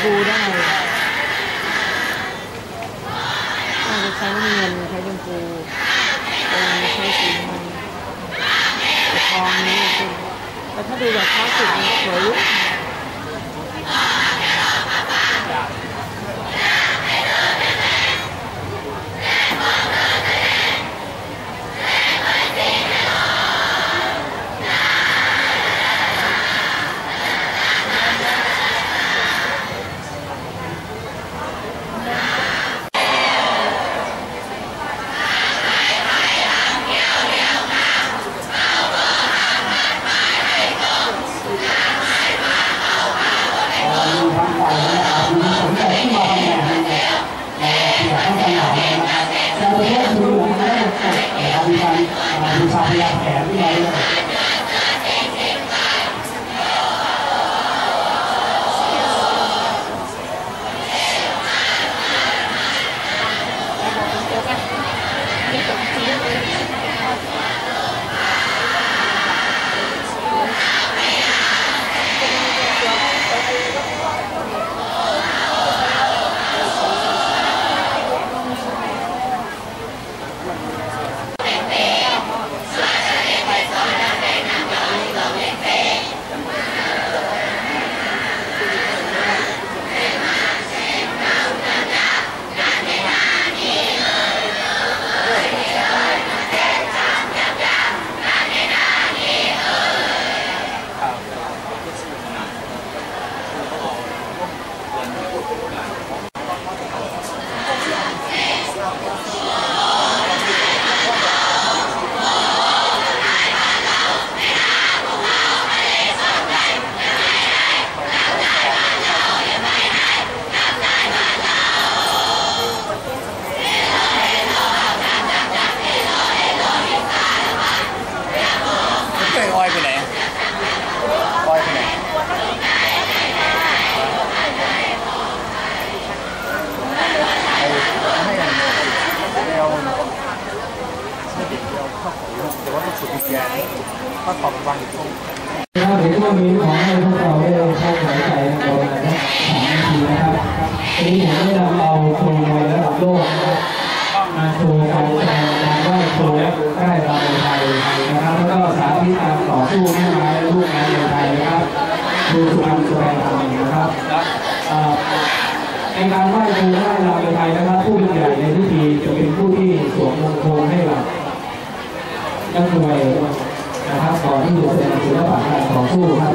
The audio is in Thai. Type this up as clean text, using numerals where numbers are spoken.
พูได้น่าจะใช้น้ำเงินใช้ชมพูใช้สีมันทองนี้จริงแต่ถ้าดูแบบคลาสสิกมันก็สวยอยู่ดูชาพยาแผนที่เราก็ขอบวางอยู่ตรงนะครับในช่วงนี้ขอให้พวกเราได้เข้าหายใจกันก่อนนะครับ3 นาทีนะครับวันนี้ผมได้นำเอาโชว์มวยระดับโลกมาโชว์การแสดงการไหว้ครูและใกล้รำไทยนะครับแล้วก็สาธิตการต่อสู้แม่ไม้และลูกไม้ในไทยนะครับดูสุพรรณสุพรรณธรรมนะครับในการไหว้ครูไหว้รำในไทยนะครับผู้ยิ่งใหญ่ในพิธีจะเป็นผู้ที่สวมมงคลให้กับนักมวยนะครับก่อนที่จะแสดงศิลปะการต่อสู้ครับ